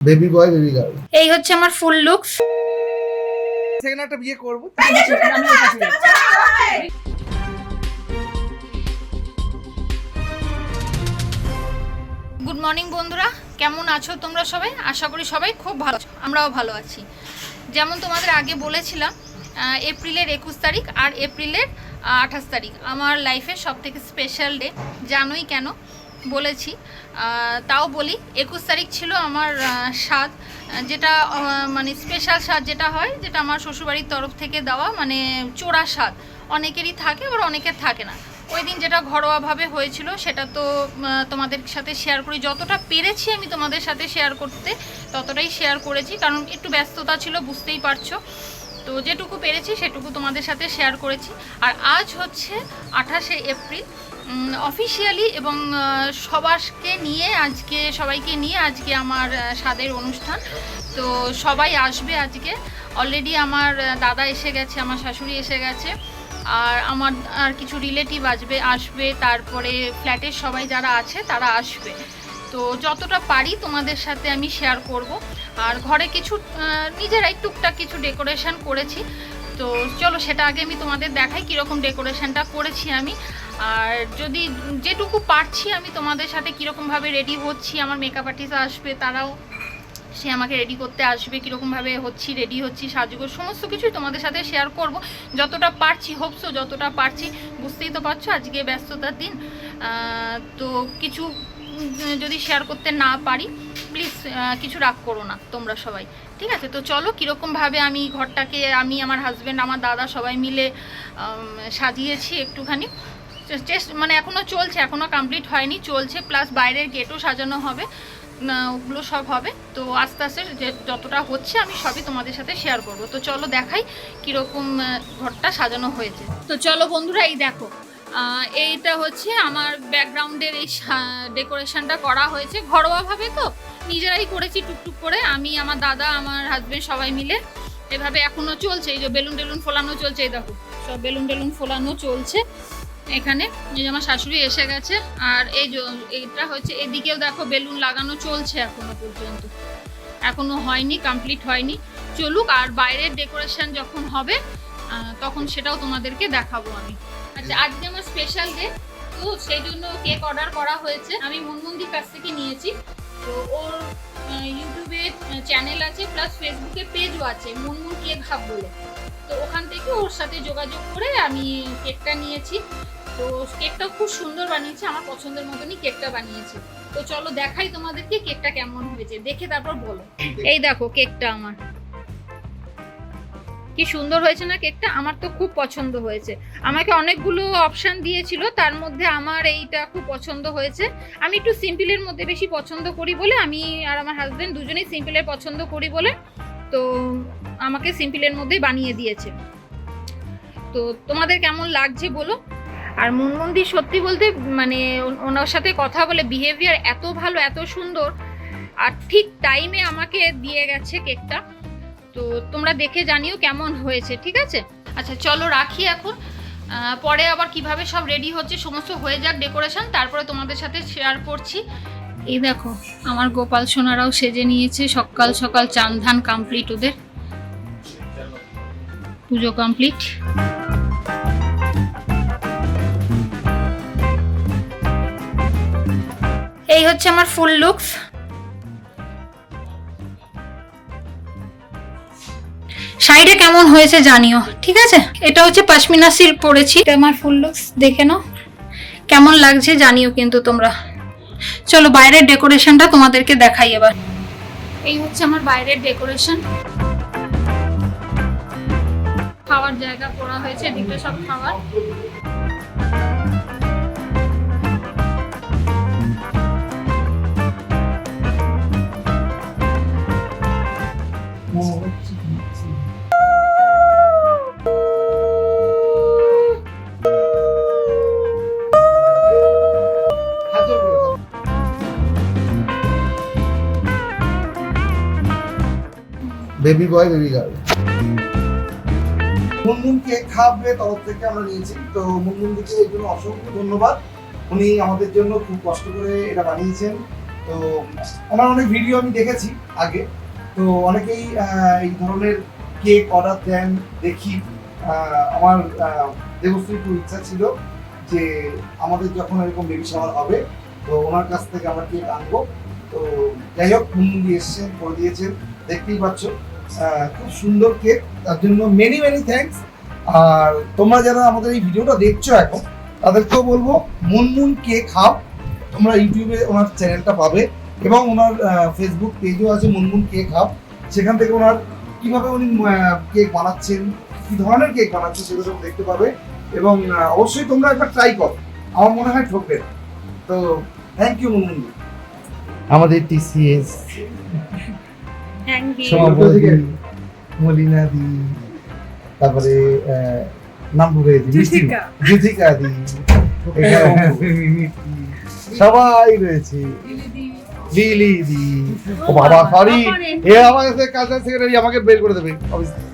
Baby boy baby girl. এই হচ্ছে আমার ফুল লুকস। সেখানে একটা বিয়ে করব। গুড মর্নিং বন্ধুরা, কেমন আছো তোমরা সবাই? আশা করি সবাই খুব ভালো আছো, আমরাও ভালো আছি। যেমন তোমাদের আগে বলেছিলাম, এপ্রিলের 21 তারিখ আর এপ্রিলের 28 তারিখ আমার লাইফের সবথেকে স্পেশাল ডে। জানোই কেন বলেছি, তাও বলি। 21 তারিখ ছিল আমার স্বাদ, যেটা মানে স্পেশাল স্বাদ যেটা হয়, যেটা আমার শ্বশুরবাড়ির তরফ থেকে দেওয়া, মানে চোরা স্বাদ। অনেকেরই থাকে আবার অনেকের থাকে না। ওই দিন যেটা ঘরোয়াভাবে হয়েছিল সেটা তো তোমাদের সাথে শেয়ার করি, যতটা পেরেছি আমি তোমাদের সাথে শেয়ার করতে ততটাই শেয়ার করেছি, কারণ একটু ব্যস্ততা ছিল, বুঝতেই পারছো। তো যেটুকু পেরেছি সেটুকু তোমাদের সাথে শেয়ার করেছি। আর আজ হচ্ছে 28শে এপ্রিল, অফিসিয়ালি এবং সবাইকে নিয়ে আজকে আমার স্বাদের অনুষ্ঠান। তো সবাই আসবে আজকে। অলরেডি আমার দাদা এসে গেছে, আমার শাশুড়ি এসে গেছে, আর আমার আর কিছু রিলেটিভ আসবে, তারপরে ফ্ল্যাটের সবাই যারা আছে তারা আসবে। তো যতটা পারি তোমাদের সাথে আমি শেয়ার করব। আর ঘরে কিছু নিজেরাই টুকটাক কিছু ডেকোরেশন করেছি। তো চলো সেটা আগে আমি তোমাদের দেখাই কীরকম ডেকোরেশনটা করেছি আমি। আর যদি যেটুকু পারছি আমি তোমাদের সাথে কীরকমভাবে রেডি হচ্ছি, আমার মেকআপ আর্টিস্ট আসবে, তারাও সে আমাকে রেডি করতে আসবে, কীরকমভাবে রেডি হচ্ছি, সাজগোজ সমস্ত কিছুই তোমাদের সাথে শেয়ার করব যতটা পারছি। হোপসো যতটা পারছি, বুঝতেই তো পারছো আজকে ব্যস্ততার দিন। তো কিছু যদি শেয়ার করতে না পারি প্লিজ কিছু রাগ করো না তোমরা সবাই, ঠিক আছে? তো চলো কীরকমভাবে আমি ঘরটাকে, আমি, আমার হাজব্যান্ড, আমার দাদা সবাই মিলে সাজিয়েছি একটুখানি। মানে এখনও চলছে, এখনও কমপ্লিট হয়নি, চলছে। প্লাস বাইরের গেটও সাজানো হবে, ওগুলো সব হবে। তো আস্তে আস্তে যতটা হচ্ছে আমি সবই তোমাদের সাথে শেয়ার করব। তো চলো দেখাই কীরকম ঘরটা সাজানো হয়েছে। তো চলো বন্ধুরা, এই দেখো, এইটা হচ্ছে আমার ব্যাকগ্রাউন্ডের এই ডেকোরেশনটা করা হয়েছে ঘরোয়াভাবে। তো নিজেরাই করেছি টুকটুক করে, আমি, আমার দাদা, আমার হাজব্যান্ড সবাই মিলে। এভাবে এখনও চলছে, এই যে বেলুন টেলুন ফোলানো চলছে, এই দেখো সব বেলুন টেলুন ফোলানো চলছে এখানে। এই যে আমার শাশুড়ি এসে গেছে, আর এইটা হচ্ছে এদিকেও দেখো বেলুন লাগানো চলছে এখনো পর্যন্ত, এখনো হয়নি, কমপ্লিট হয়নি, চলুক। আর বাইরের ডেকোরেশন যখন হবে তখন সেটাও তোমাদেরকে দেখাবো আমি। আচ্ছা, আজকে আমার স্পেশাল ডে, তো সেই জন্য কেক অর্ডার করা হয়েছে, আমি মুনমুন্দির কাছ থেকে নিয়েছি। তো ওর ইউটিউবে চ্যানেল আছে, প্লাস ফেসবুকে পেজও আছে, মুনমুন কেক হাব বলে। তো ওখান থেকে ওর সাথে যোগাযোগ করে আমি কেকটা নিয়েছি। তো কেকটা খুব সুন্দর বানিয়েছে, আমার পছন্দের মতনই কেকটা বানিয়েছে। তো চলো দেখাই তোমাদেরকে কেকটা কেমন হয়েছে, দেখে তারপর বলো। এই দেখো কেকটা আমার, কি সুন্দর হয়েছে না কেকটা? আমার তো খুব পছন্দ হয়েছে। আমাকে অনেকগুলো অপশান দিয়েছিল, তার মধ্যে আমার এইটা খুব পছন্দ হয়েছে। আমি একটু সিম্পলের মধ্যে বেশি পছন্দ করি বলে, আমি আর আমার হাজব্যান্ড দুজনেই সিম্পলের পছন্দ করি বলে, তো আমাকে সিম্পলের মধ্যেই বানিয়ে দিয়েছে। তো তোমাদের কেমন লাগছে বলো। আর মুনমুন্দি সত্যি বলতে, মানে ওনার সাথে কথা বলে বিহেভিয়ার এত ভালো, এত সুন্দর, আর ঠিক টাইমে আমাকে দিয়ে গেছে কেকটা। তো তোমরা দেখে জানিও কেমন হয়েছে, ঠিক আছে? আচ্ছা চলো রাখি এখন, পরে আবার কিভাবে সব রেডি হচ্ছে সমস্ত হয়ে যাক ডেকোরেশন, তারপরে তোমাদের সাথে শেয়ার করছি। এই দেখো আমার গোপাল সোনারাও সেজে নিয়েছে, সকাল সকাল চান ধান কমপ্লিট, ওদের পুজো কমপ্লিট। এই হচ্ছে আমার ফুল লুকস। শাড়িটা কেমন হয়েছে জানিও, ঠিক আছে? এটা হচ্ছে পশমিনা সিল্ক পরেছি, এটা আমার ফুল লুকস, দেখে নাও কেমন লাগছে জানিও কিন্তু তোমরা। চলো বাইরের ডেকোরেশনটা তোমাদেরকে দেখাই এবার। এই হচ্ছে আমার বাইরের ডেকোরেশন, খাওয়ার জায়গা করা হয়েছে, এদিকে সব খাবার। Baby boy baby girl. Munmun cake খাবে তরফ থেকে আমরা নিয়েছি। তো মুনমুন দিকে এই জন্য অসংখ্য ধন্যবাদ। উনি আমাদের জন্য খুব কষ্ট করে এটা বানিয়েছেন। তো ওনার অনেক ভিডিও আমি দেখেছি আগে, তো অনেকেই এই ধরনের কেক অর্ডার দেন দেখি। আমার দেবশ্রী একটু ইচ্ছা ছিল যে আমাদের যখন এরকম বেবি শাওয়ার হবে তো ওনার কাছ থেকে আমরা কেক আনবো। তো যাই হোক, মুন্ডি এসছেন, করে দিয়েছেন, দেখতেই পাচ্ছ। খুব সুন্দর কেক, তার জন্য মেনি মেনি থ্যাঙ্কস। আর তোমরা যারা আমাদের এই ভিডিওটা দেখছো এখন, তাদেরকেও বলবো মুনমুন কেক হাব, তোমরা ইউটিউবে ওনার চ্যানেলটা পাবে এবং ওনার ফেসবুক পেজও আছে মুনমুন কেক হাব। সেখান থেকে ওনার কীভাবে উনি কেক বানাচ্ছেন, কী ধরনের কেক বানাচ্ছেন সেগুলো সব দেখতে পাবে। এবং অবশ্যই তোমরা একবার ট্রাই করো, আমার মনে হয় ঠকবে না। তো থ্যাংক ইউ মুনমুন। আমাদের টিসিএস সভাপতি মলিনা দি, তারপরে নাম ভুলে জ্যোতিকা দি, সবাই রয়েছে, লিলি দি। ও বাবা, সরি, এ আমাদের কালচার সেক্রেটারি আমাকে বের করে দেবে অবশ্যই।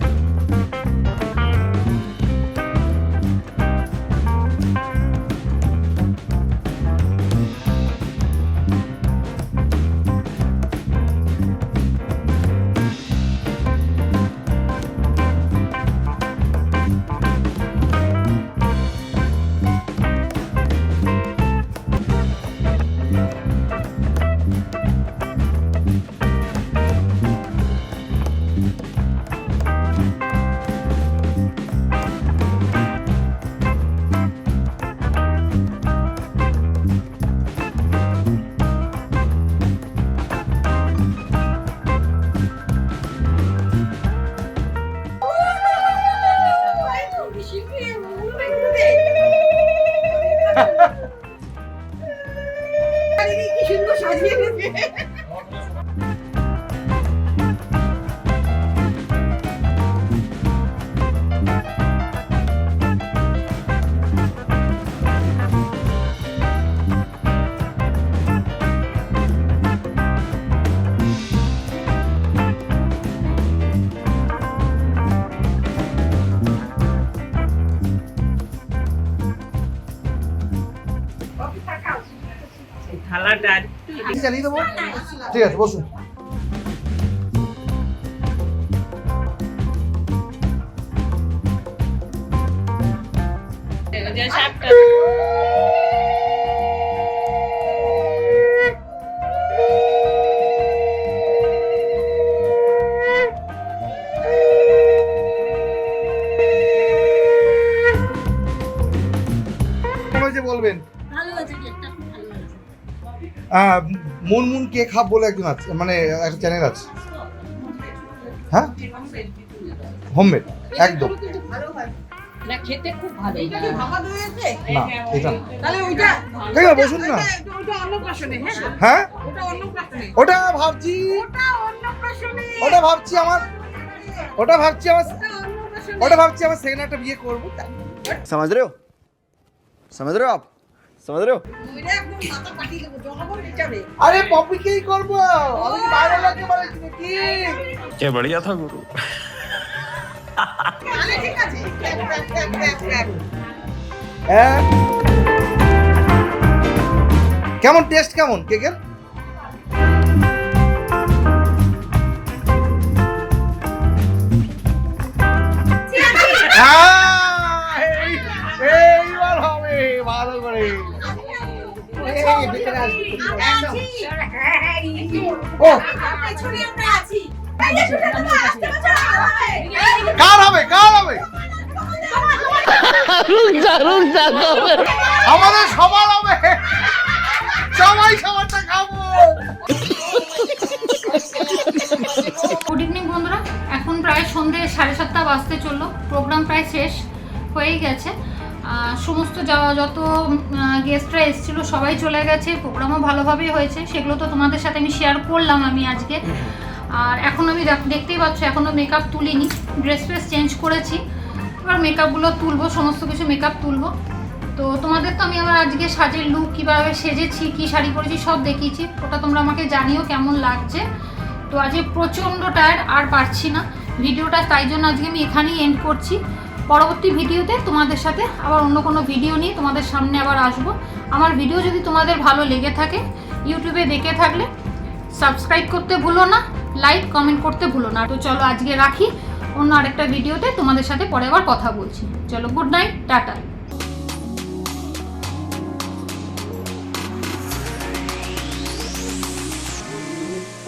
চালিয়ে দেবো, ঠিক আছে, বসুন। বলবেন মুনমুন কেক হাব বলে একজন আছে, মানে একটা চ্যানেল আছে, হ্যাঁ, হোমমেড একদম। না খেতে খুব ভালো। না এটা তাহলে ওইটা ঠিক আছে, বসুন না। ওটা অন্নপ্রাশনে, হ্যাঁ ওটা অন্নপ্রাশনে, ওটা ভাবছি, ওটা ভাবছি আমার সেকেন্ড একটা বিয়ে করবো। समझ रहे हो आप समझ रहे हो? ওইটা একদম মাথা কাটি দেব, জনগণ হিসাবে। আরে পপিকেই করবো, আমি কি বাইরে লাগতে পারি কি? क्या बढ़िया था गुरु। তাহলে ঠিক আছে, হ্যাঁ, কেমন টেস্ট, কেমন কেকের? এইবার হবে ভালো করে। ও কার হবে, কার হবে? আমাদের সবার হবে, সবাই সবারটা খাবো। গুড ইভিনিং বন্ধুরা, এখন প্রায় সন্ধ্যে 7:30 বাজতে চললো। প্রোগ্রাম প্রায় শেষ হয়ে গেছে। সমস্ত যত গেস্টরা এসেছিলো সবাই চলে গেছে। প্রোগ্রামও ভালোভাবেই হয়েছে, সেগুলো তো তোমাদের সাথে আমি শেয়ার করলাম আমি আজকে। আর এখন আমি দেখতেই পাচ্ছ এখনও মেকআপ তুলিনি, ড্রেস ফ্রেস চেঞ্জ করেছি, এবার মেকআপগুলো তুলবো, সমস্ত কিছু মেকআপ তুলবো। তো তোমাদের তো আমি আমার আজকে সাজের লুক কীভাবে সেজেছি, কী শাড়ি পরেছি সব দেখিয়েছি, ওটা তোমরা আমাকে জানিও কেমন লাগছে। তো আজকে প্রচণ্ড টায়ার্ড, আর পারছি না ভিডিওটা, তাই জন্য আজকে আমি এখানেই এন্ড করছি। পরবর্তী ভিডিওতে তোমাদের সাথে আবার অন্য কোনো ভিডিও নিয়ে তোমাদের সামনে আবার আসবো। আমার ভিডিও যদি তোমাদের ভালো লেগে থাকে ইউটিউবে দেখে থাকলে সাবস্ক্রাইব করতে ভুলো না, লাইক কমেন্ট করতে ভুলো না। তো চলো আজকে রাখি, অন্য আরেকটা ভিডিওতে তোমাদের সাথে পরে আবার কথা বলছি। চলো, গুড নাইট, টাটা।